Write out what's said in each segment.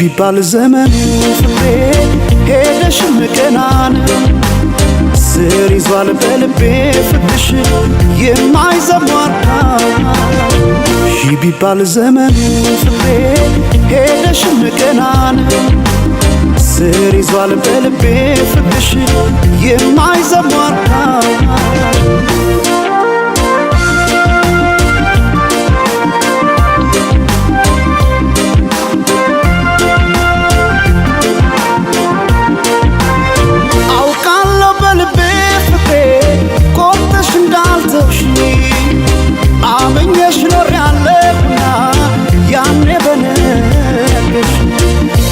ቢባል ዘመኑ ፍሬ ሄደሽ መቀናን ስር ይዟል በልቤ ፍቅርሽ የማይዘሟርካ ቢባል ዘመኑ ፍሬ ሄደሽ መቀናን ስር ይዟል በልቤ ፍቅርሽ የማይዘሟርካ አመኘሽ ኖር ያለና ያኔ በነገሽ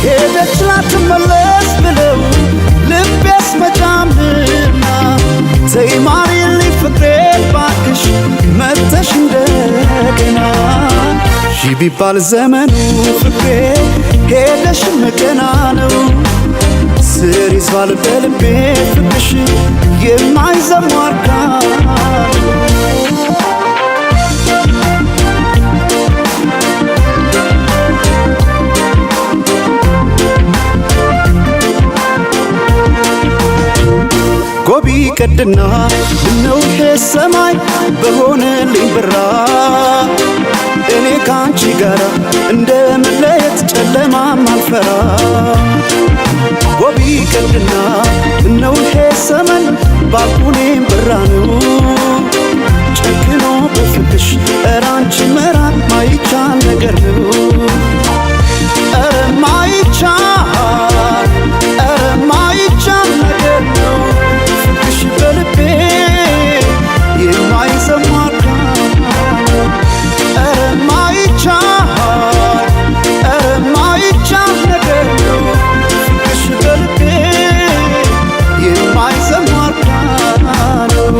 ሄደች ላትመለስ ብለው ልቤስ መጫምና ተይ ማሪልኝ ፍቅሬ ባክሽ መተሽ እንደገና ቢባል ዘመኑ ፍቅሬ ሄደሽ መቀና ነው ስር ይዟል በልቤ ፍቅርሽ የማይዘሟርካ ጎቢ ቀድና ምነው ሰማይ በሆነልኝ ብራ እኔ ካንቺ ጋር እንደመለየት ጨለማም አልፈራ ጎቢ ቀድና ምነው ሰማይ ባልኩኔም ብራ ነው ጨክኖ በፍቅሽ ኧረ አንቺ መራቅ ማይቻል ነገር ነው ኧረ ማይቻል ኧረ ማይቻል ነገር ነው በልቤ የማይዘሟርካ ኧረ ማይቻል ኧረ ማይቻል ነገር ነው ፍቅርሽ በልቤ የማይዘሟርካ ነው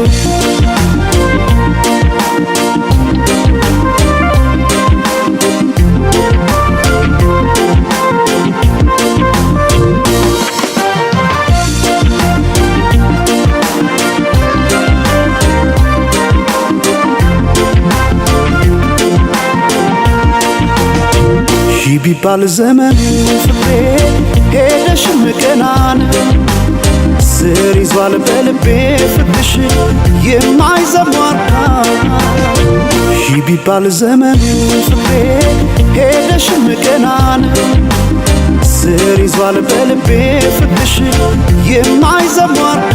ቢባል ዘመኑ ፍቅሬ ሄደሽ መቀናን ስር ይዟል በልቤ ፍቅርሽ የማይዘሟርካ ቢባል ዘመኑ ፍቅሬ ሄደሽ መቀናን ስር ይዟል በልቤ ፍቅርሽ የማይዘሟርካ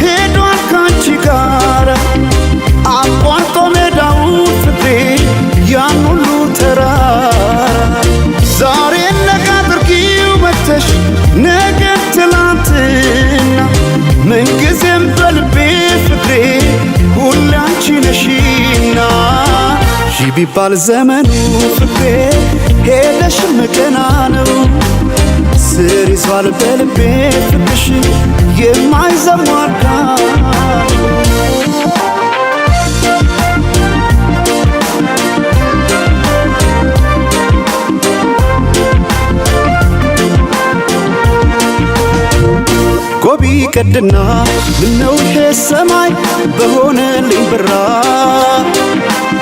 ሄዷል ካንቺ ጋር አቋርጦ ሜዳውን ፍቅሬ ያን ሁሉ ተራራ ዛሬ ነገ አድርጊው መተሽ ነገ ትላንትና ምንጊዜም በልቤ ፍቅሬ ሁሌ አንቺ ነሽና ቢባል ዘመኑ ፍቅሬ ሄደሽ መቀና ነው ስር ይዟል በልቤ ፍቅርሽ የማይዘሟርካ ጎቢ ቀድና ምነው ሰማይ በሆነልኝ ብራ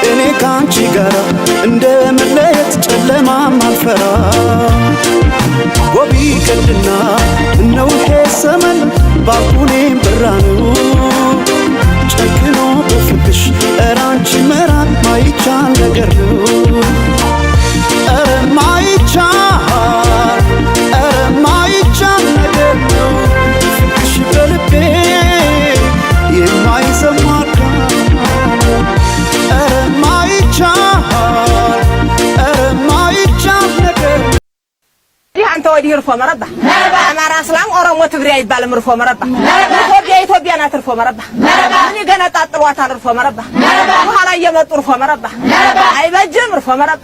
እኔ ካንቺ ጋር እንደመለየት ጨለማም አልፈራ ጎቢ ቀድና ምነው ሰማይ ባልኩኔም ብራ ነው ጨክኖ በፍቅሽ ኧረ አንቺ መራቅ ማይቻል ነገር ነው ኧረ ማይቻል ኧረ ማይቻል ነገር ነው ፍቅርሽ በልቤ የማይዘሟርካ ኧረ ማይቻል ኧረ ማይቻል ነገር አንተ ወዲህ እርፎ መረባ አማራ እስላም ኦሮሞ ትግሬ አይባልም እርፎ መረባ ኢትዮጵያ ናት እርፎ መረባ እኔ ገና ጣጥሏታል እርፎ መረባ በኋላ እየመጡ እርፎ መረባ አይበጅም እርፎ መረባ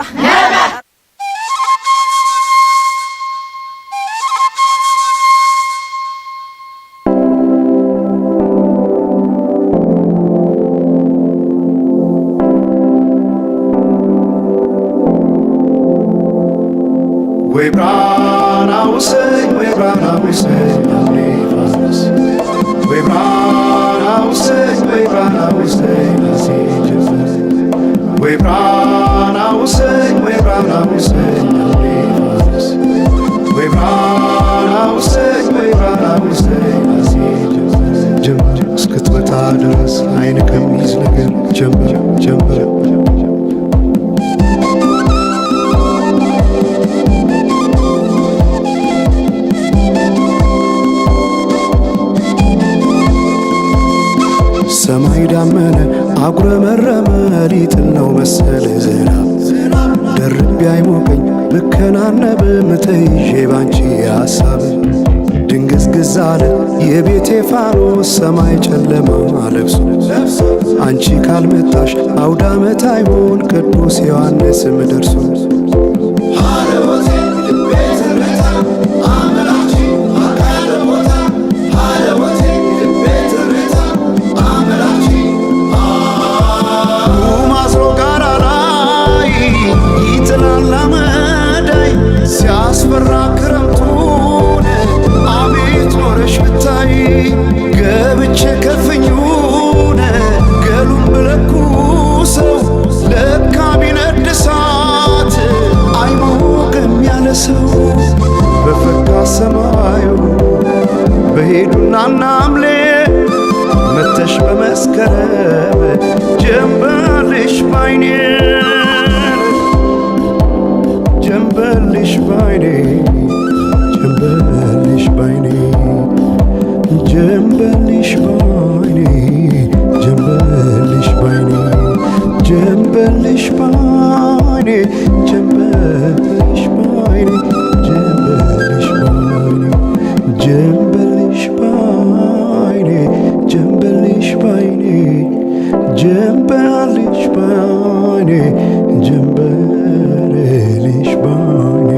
ወይ brana wisei amnefas we brana wisei nasijus we brana wisei amnefas we brana wisei nasijus ጀምር እስክትመጣ ድረስ አይን ከሚይዝ ነገር ጀምር ሰማይ ዳመነ አጉረመረመ ሊጥል ነው መሰለ ዝናብ ደርቤ አይሞቀኝ ብከናነብ ምተይዤ ባንቺ ሐሳብ ድንግዝግዝ አለ የቤቴ ፋኖስ ሰማይ ጨለማ ለብሶ አንቺ ካልመጣሽ አውደ ዓመት አይሆን ቅዱስ ዮሐንስም ደርሶ ሲያስፈራ ክረምቱን አቤት ኖረሽ ብታይ ገብቼ ከፍኙን ገሉን ብለኩ ሰው ለካ ቢነድ እሳት አይሞቅም ያለ ሰው በፈካ ሰማዩ በሄዱና ናምሌ መተሽ በመስከረም ጀንበልሽ ባይኔ ጀንበልሽ ባይኔ ጀንበልሽ ባይኔ ጀንበልሽ ባይኔ ጀንበልሽ ባይኔ ጀንበልሽ ባይኔ ጀንበልሽ ባይኔ ጀንበልሽ ባይኔ ጀንበልሽ ባይኔ ጀንበልሽ ባይኔ ጀንበልሽ ባይኔ ጀንበልሽ ባይኔ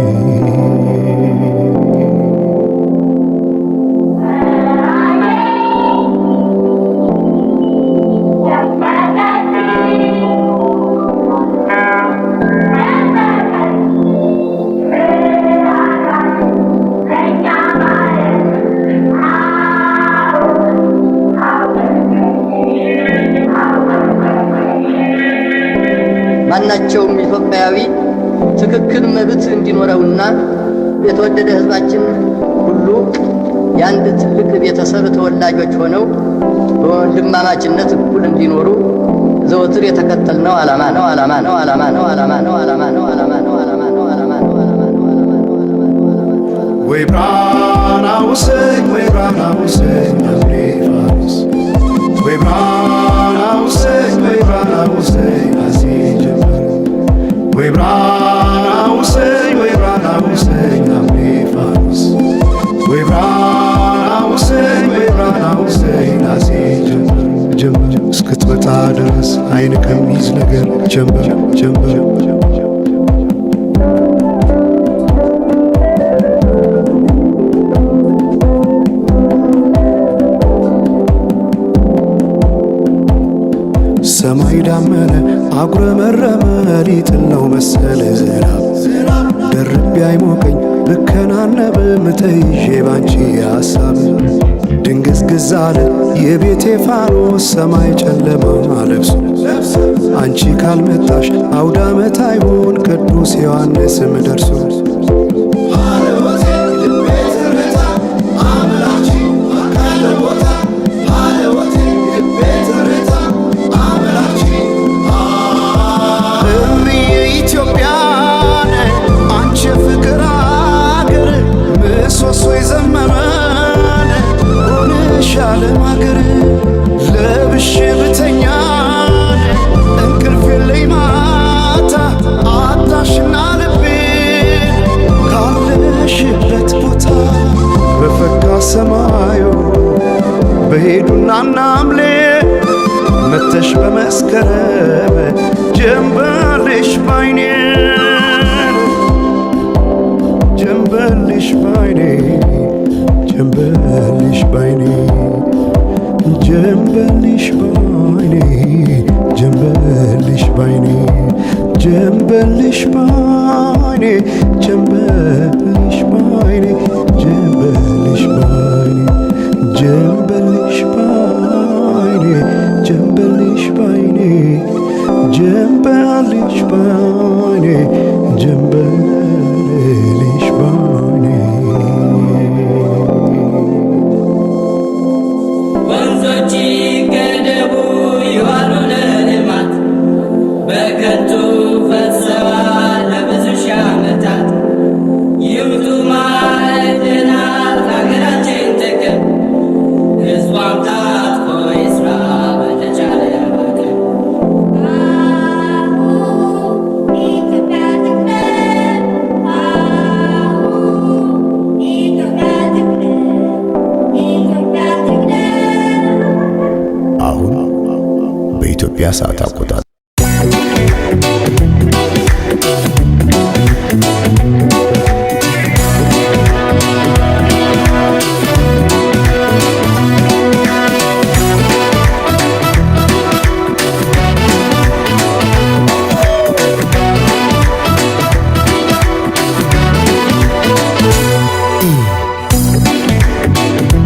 ማናቸውም ኢትዮጵያዊ ትክክል መብት እንዲኖረውና የተወደደ ሕዝባችን ሁሉ የአንድ ትልቅ ቤተሰብ ተወላጆች ሆነው በወንድማማችነት እኩል እንዲኖሩ ዘወትር የተከተልነው ዓላማ ነው። ወይ ብራና ውሰኝ ወይ ብራና ውሰኝ አምኔፋስ ወይ ብራና ውሰኝ ወይ ብራና ውሰኝ አሲጀመር ወይ ብራና ውሰኝ ወይ ብራና ውሰኝ አምኔፋስ ወይ ብራና ውሰኝ ወይ ብራና ውሰኝ አሲጀመር ጀምር እስክትመጣ ድረስ አይን ከሚይዝ ነገር ጀምር ሰማይ ዳመነ አጉረመረመ ሊጥል ነው መሰለ ዝናብ ደርቤ አይሞቀኝ ብከናነብ ምተይዤ ባንቺ ሐሳብ ድንግዝግዝ አለ የቤቴ ፋኖስ ሰማይ ጨለማ ለብሶ አንቺ ካልመጣሽ አውደ ዓመት አይሆን ቅዱስ ዮሐንስም ደርሶ ሰማዩ በሄዱና ናምሌ መተሽ በመስከረም ጀንበልሽ ባይኔ ጀንበልሽ ባይኔ ጀንበልሽ ባይኔ ጀንበልሽ ባይኔ ጀንበልሽ ባይኔ ጀንበልሽ ባይኔ ጀንበልሽ ባይኔ ጀንበልሽ ባይኔ ጀንበልሽ ባይኔ ጀንበልሽ ባይኔ ጀንበልሽ ባይኔ ጀንበልሽ ባይኔ ወንዞች ገደቡ ይዋሉ ለልማት በከንቱ ፈሰዋል ለብዙ ሺህ ዓመታት። ይምጡ ማዕድናት ለሀገራችን ጥቅም ሕዝቧም ታጥቆ ይስራ በተቻለ አቅም። አሁን በኢትዮጵያ ሰዓት አቆጣጠር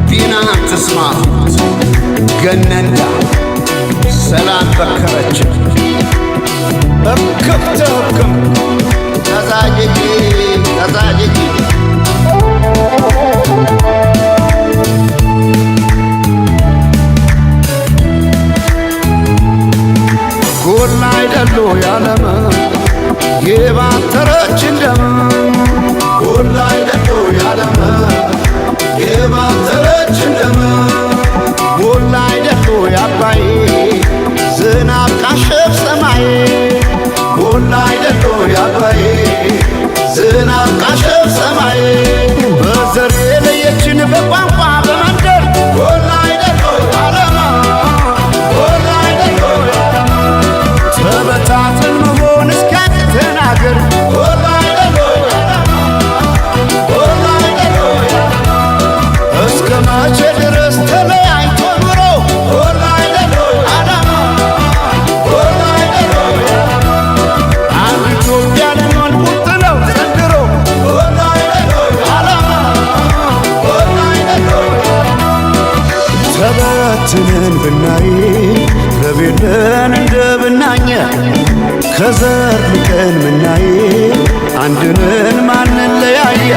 ዲና ትስማ ገነንዳ ሰላም በከረች እክብተ ህክም ተዛጅጂ ተዛጅጂ ጎላ አይደሉ ያለመ የባተረች እንደም ጎላ አይደሉ ያለመ የባተረች እንደም ጎላ አይደሉ ያባይ ዝናብ ካሸፍ ሰማይ ጎላ አይደሉ ያባይ ዝናብ ካሸፍ ሰማይ በዘር የለየችን በቋንቋ በመንደር ጎላ አይደሉ ያለማ ጎላ አይደሉ ያለማ ተበታትን መሆን እስኪያቅተን አገር ጎላ አይደሉ ያለማ ጎላ አይደሉ ያለማ እስከ መቼ ድረስ ተለያይቶ ኑሮ ጎላ አይደሉ ያለማ ጎላ አይደሉ ያለማ አንድ ኢትዮጵያ ለመሆን ቁርጥ ነው ዘንድሮ ጎላ አይደሉ ያለማ ጎላ አይደሉ ያለማ ተበትነን ብናይ ረቤለን እንደ ብናኘ ከዘር ልቀን ምናይ አንድነን ማንን ለያየ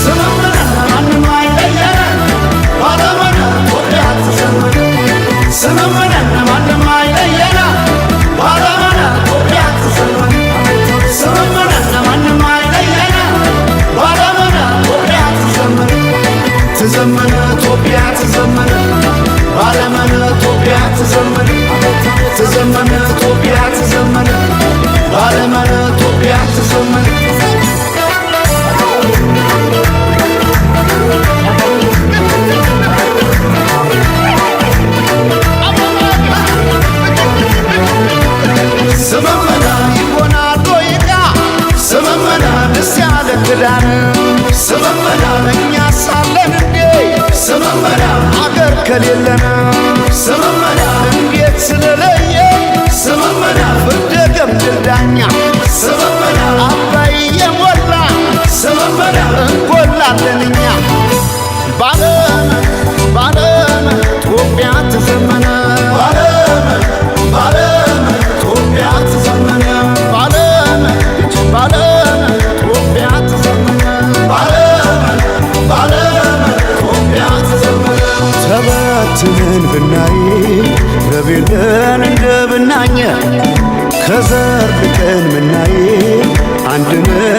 ስምምነት ማንም አይለየን ባለመነ ኢትዮጵያ ትዘምር ስምምነት ማንም አይለየን ባለመነ ኢትዮጵያ ትዘምር ስምምነት ማንም አይለየን ባለመነ ኢትዮጵያ ትዘምር ትዘምር ኢትዮጵያ ትዘምር ባለመነ ኢትዮጵያ ትዘምር ትዘምር ኢትዮጵያ ትዘምር ባለመነ ኢትዮጵያ ትዘምር ስምምና ይሆናል ዶይቃ ስምምና ደስ ያለ ክዳን ስምምና እኛ ሳለን እንዴ ስምምና አገር ከሌለን ስምምና እንዴት ስለለየ ስምምና ፍርደ ገምድል ዳኛ ስምምና አባይ የሞላ ስምምና እንጎላለን እኛ ባለም ባለም ኢትዮጵያ ትዘመነ ባለም ባለም ኢትዮጵያ ትዘመነ ባለም ባለም ኢትዮጵያ ትዘመነ ባለም ባለም ኢትዮጵያ ትዘመነ ተበትነን ብናይ ረቤለን እንደ ብናኘ ከዘር ልቀን ምናይ አንድነን